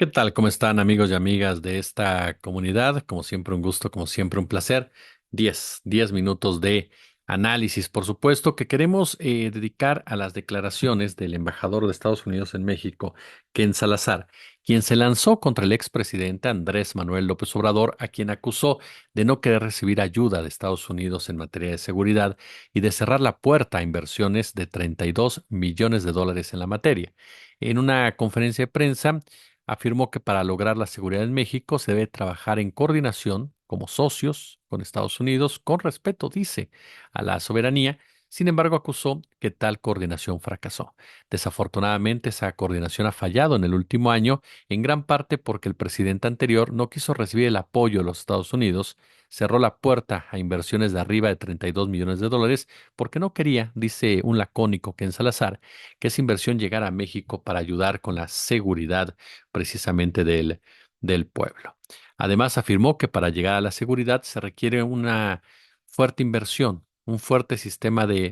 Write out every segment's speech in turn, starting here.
¿Qué tal? ¿Cómo están amigos y amigas de esta comunidad? Como siempre un gusto, como siempre un placer. Diez minutos de análisis, por supuesto, que queremos dedicar a las declaraciones del embajador de Estados Unidos en México, Ken Salazar, quien se lanzó contra el expresidente Andrés Manuel López Obrador, a quien acusó de no querer recibir ayuda de Estados Unidos en materia de seguridad y de cerrar la puerta a inversiones de 32 millones de dólares en la materia. En una conferencia de prensa, afirmó que para lograr la seguridad en México se debe trabajar en coordinación como socios con Estados Unidos, con respeto, dice, a la soberanía. Sin embargo, acusó que tal coordinación fracasó. Desafortunadamente, esa coordinación ha fallado en el último año, en gran parte porque el presidente anterior no quiso recibir el apoyo de los Estados Unidos, cerró la puerta a inversiones de arriba de 32 millones de dólares porque no quería, dice un lacónico Ken Salazar, que esa inversión llegara a México para ayudar con la seguridad precisamente del pueblo. Además, afirmó que para llegar a la seguridad se requiere una fuerte inversión, un fuerte sistema de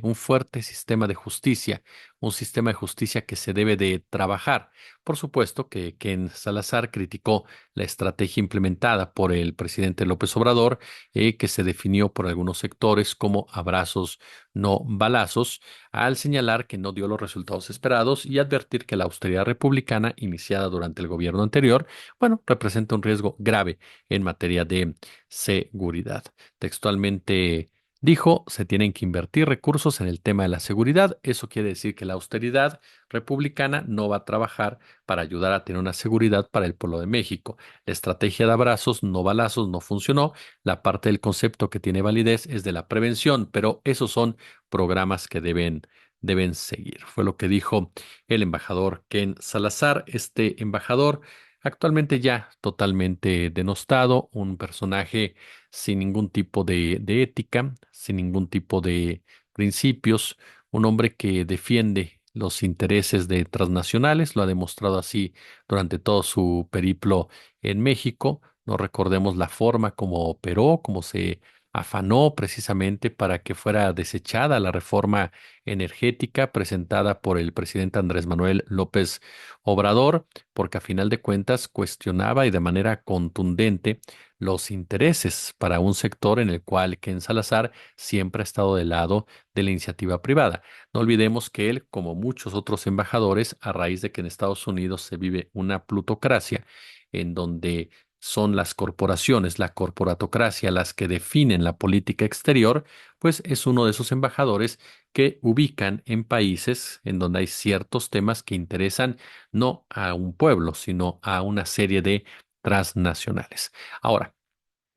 justicia, un sistema de justicia que se debe de trabajar. Por supuesto que Ken Salazar criticó la estrategia implementada por el presidente López Obrador, que se definió por algunos sectores como abrazos, no balazos, al señalar que no dio los resultados esperados y advertir que la austeridad republicana iniciada durante el gobierno anterior, bueno, representa un riesgo grave en materia de seguridad. Textualmente dijo, se tienen que invertir recursos en el tema de la seguridad. Eso quiere decir que la austeridad republicana no va a trabajar para ayudar a tener una seguridad para el pueblo de México. La estrategia de abrazos, no balazos, no funcionó. La parte del concepto que tiene validez es de la prevención, pero esos son programas que deben seguir. Fue lo que dijo el embajador Ken Salazar, este embajador actualmente ya totalmente denostado, un personaje sin ningún tipo de ética, sin ningún tipo de principios, un hombre que defiende los intereses de transnacionales, lo ha demostrado así durante todo su periplo en México. No recordemos la forma como operó, cómo se afanó precisamente para que fuera desechada la reforma energética presentada por el presidente Andrés Manuel López Obrador, porque a final de cuentas cuestionaba y de manera contundente los intereses para un sector en el cual Ken Salazar siempre ha estado del lado de la iniciativa privada. No olvidemos que él, como muchos otros embajadores, a raíz de que en Estados Unidos se vive una plutocracia en donde son las corporaciones, la corporatocracia, las que definen la política exterior, pues es uno de esos embajadores que ubican en países en donde hay ciertos temas que interesan no a un pueblo, sino a una serie de transnacionales. Ahora,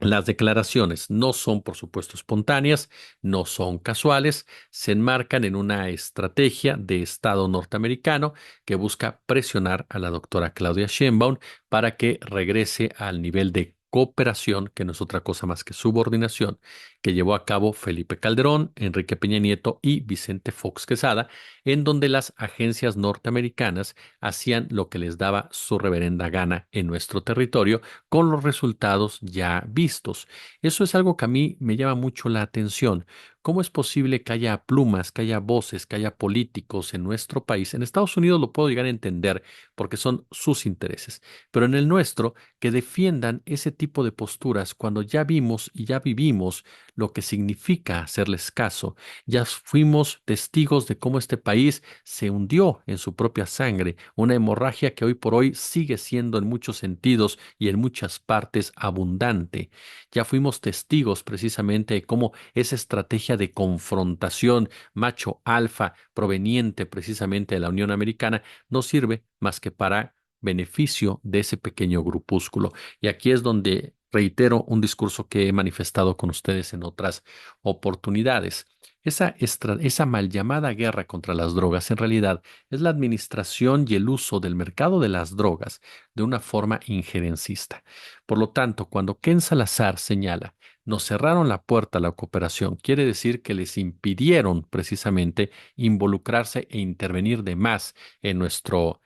las declaraciones no son, por supuesto, espontáneas, no son casuales, se enmarcan en una estrategia de Estado norteamericano que busca presionar a la doctora Claudia Sheinbaum para que regrese al nivel de cooperación, que no es otra cosa más que subordinación, que llevó a cabo Felipe Calderón, Enrique Peña Nieto y Vicente Fox Quesada, en donde las agencias norteamericanas hacían lo que les daba su reverenda gana en nuestro territorio con los resultados ya vistos. Eso es algo que a mí me llama mucho la atención. ¿Cómo es posible que haya plumas, que haya voces, que haya políticos en nuestro país? En Estados Unidos lo puedo llegar a entender porque son sus intereses, pero en el nuestro, que defiendan ese tipo de posturas cuando ya vimos y ya vivimos lo que significa hacerles caso, ya fuimos testigos de cómo este país se hundió en su propia sangre, una hemorragia que hoy por hoy sigue siendo en muchos sentidos y en muchas partes abundante. Ya fuimos testigos precisamente de cómo esa estrategia de confrontación macho alfa proveniente precisamente de la Unión Americana no sirve más que para beneficio de ese pequeño grupúsculo. Y aquí es donde reitero un discurso que he manifestado con ustedes en otras oportunidades. Esa mal llamada guerra contra las drogas en realidad es la administración y el uso del mercado de las drogas de una forma injerencista. Por lo tanto, cuando Ken Salazar señala, nos cerraron la puerta a la cooperación, quiere decir que les impidieron precisamente involucrarse e intervenir de más en nuestro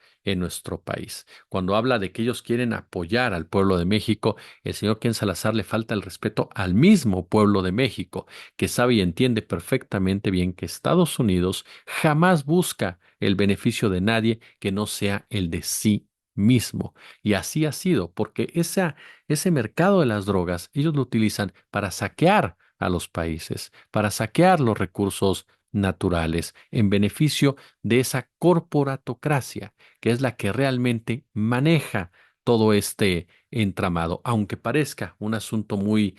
país. Cuando habla de que ellos quieren apoyar al pueblo de México, el señor Ken Salazar le falta el respeto al mismo pueblo de México, que sabe y entiende perfectamente bien que Estados Unidos jamás busca el beneficio de nadie que no sea el de sí mismo. Y así ha sido, porque ese mercado de las drogas, ellos lo utilizan para saquear a los países, para saquear los recursos naturales en beneficio de esa corporatocracia, que es la que realmente maneja todo este entramado, aunque parezca un asunto muy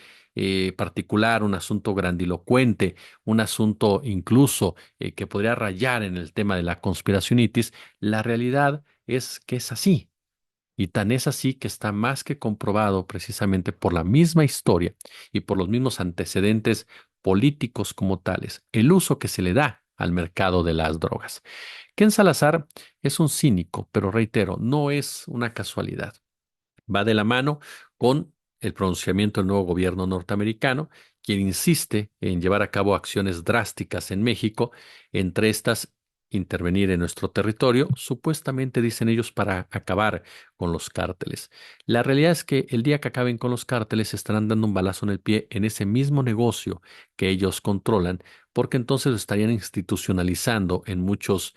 particular, un asunto grandilocuente, un asunto incluso que podría rayar en el tema de la conspiracionitis, la realidad es que es así. Y tan es así que está más que comprobado precisamente por la misma historia y por los mismos antecedentes políticos como tales, el uso que se le da al mercado de las drogas. Ken Salazar es un cínico, pero reitero, no es una casualidad. Va de la mano con el pronunciamiento del nuevo gobierno norteamericano, quien insiste en llevar a cabo acciones drásticas en México, entre estas intervenir en nuestro territorio, supuestamente dicen ellos para acabar con los cárteles. La realidad es que el día que acaben con los cárteles estarán dando un balazo en el pie en ese mismo negocio que ellos controlan, porque entonces lo estarían institucionalizando en muchos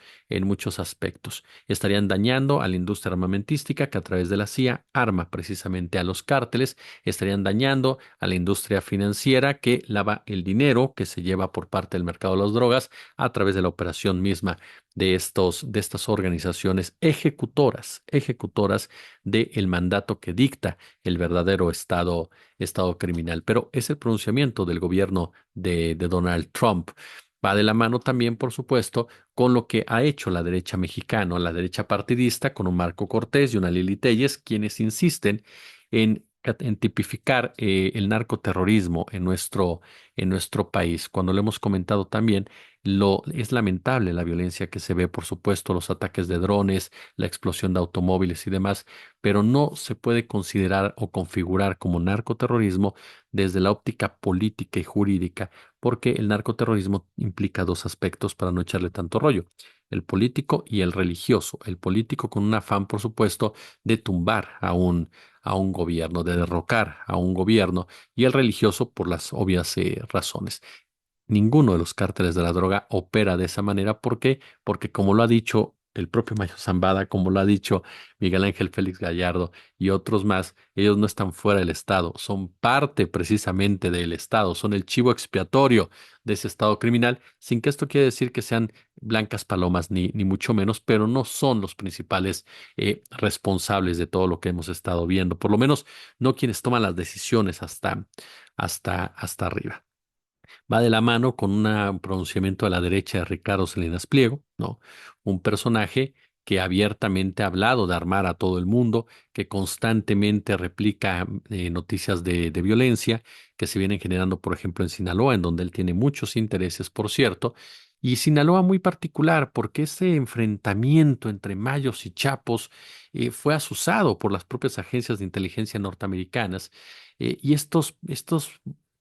aspectos. Estarían dañando a la industria armamentística que a través de la CIA arma precisamente a los cárteles, estarían dañando a la industria financiera que lava el dinero que se lleva por parte del mercado de las drogas a través de la operación misma de estas organizaciones ejecutoras del mandato que dicta el verdadero estado criminal. Pero es el pronunciamiento del gobierno de Donald Trump. Va de la mano también, por supuesto, con lo que ha hecho la derecha mexicana, la derecha partidista, con un Marco Cortés y una Lili Telles, quienes insisten en tipificar el narcoterrorismo en nuestro país. Cuando lo hemos comentado también, es lamentable la violencia que se ve, por supuesto, los ataques de drones, la explosión de automóviles y demás, pero no se puede considerar o configurar como narcoterrorismo desde la óptica política y jurídica, porque el narcoterrorismo implica dos aspectos para no echarle tanto rollo: el político y el religioso. El político con un afán, por supuesto, de tumbar a un gobierno, de derrocar a un gobierno, y el religioso por las obvias razones. Ninguno de los cárteles de la droga opera de esa manera. ¿Por qué? Porque como lo ha dicho el propio Mayo Zambada, como lo ha dicho Miguel Ángel Félix Gallardo y otros más, ellos no están fuera del Estado, son parte precisamente del Estado, son el chivo expiatorio de ese Estado criminal, sin que esto quiera decir que sean blancas palomas, ni mucho menos, pero no son los principales responsables de todo lo que hemos estado viendo, por lo menos no quienes toman las decisiones hasta arriba. Va de la mano con un pronunciamiento a la derecha de Ricardo Salinas Pliego, ¿no? Un personaje que abiertamente ha hablado de armar a todo el mundo, que constantemente replica noticias de violencia que se vienen generando, por ejemplo, en Sinaloa, en donde él tiene muchos intereses, por cierto, y Sinaloa muy particular, porque ese enfrentamiento entre mayos y chapos fue asusado por las propias agencias de inteligencia norteamericanas, y estos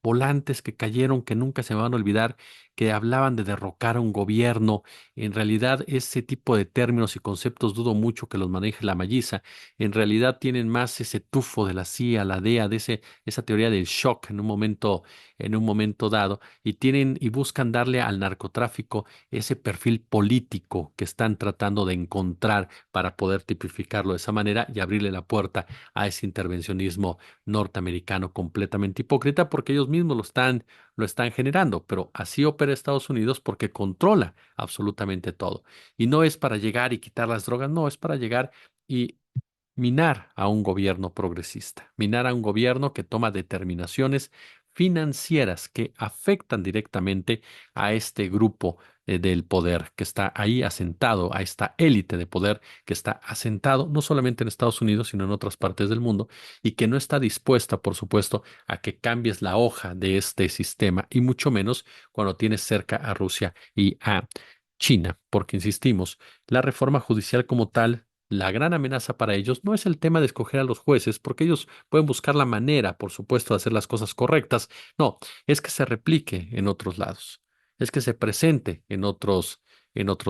volantes que cayeron, que nunca se me van a olvidar, que hablaban de derrocar a un gobierno. En realidad, ese tipo de términos y conceptos dudo mucho que los maneje la Malliza. En realidad tienen más ese tufo de la CIA, la DEA, esa teoría del shock en un momento dado, y tienen y buscan darle al narcotráfico ese perfil político que están tratando de encontrar para poder tipificarlo de esa manera y abrirle la puerta a ese intervencionismo norteamericano completamente hipócrita, porque ellos mismos lo están generando, pero así opera Estados Unidos porque controla absolutamente todo. Y no es para llegar y quitar las drogas, no, es para llegar y minar a un gobierno progresista, minar a un gobierno que toma determinaciones financieras que afectan directamente a este grupo del poder que está ahí asentado, a esta élite de poder que está asentado no solamente en Estados Unidos, sino en otras partes del mundo, y que no está dispuesta, por supuesto, a que cambies la hoja de este sistema, y mucho menos cuando tienes cerca a Rusia y a China, porque insistimos, la reforma judicial como tal, la gran amenaza para ellos no es el tema de escoger a los jueces, porque ellos pueden buscar la manera, por supuesto, de hacer las cosas correctas. No, es que se replique en otros lados, es que se presente en otros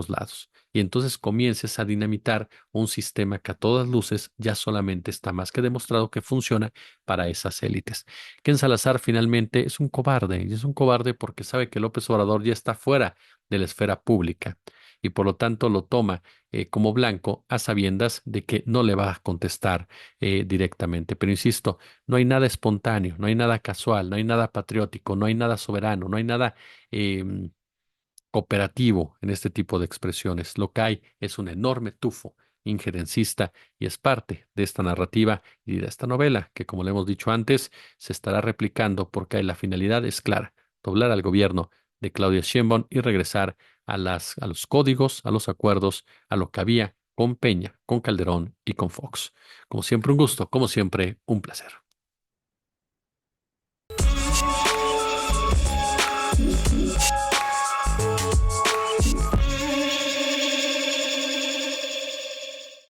lados. Y entonces comiences a dinamitar un sistema que a todas luces ya solamente está más que demostrado que funciona para esas élites. Ken Salazar finalmente es un cobarde, y es un cobarde porque sabe que López Obrador ya está fuera de la esfera pública. y por lo tanto lo toma como blanco a sabiendas de que no le va a contestar directamente. Pero insisto, no hay nada espontáneo, no hay nada casual, no hay nada patriótico, no hay nada soberano, no hay nada em, cooperativo en este tipo de expresiones. Lo que hay es un enorme tufo injerencista y es parte de esta narrativa y de esta novela que, como le hemos dicho antes, se estará replicando porque la finalidad es clara: doblar al gobierno de Claudia Sheinbaum y regresar a los códigos, a los acuerdos, a lo que había con Peña, con Calderón y con Fox. Como siempre, un gusto, como siempre, un placer.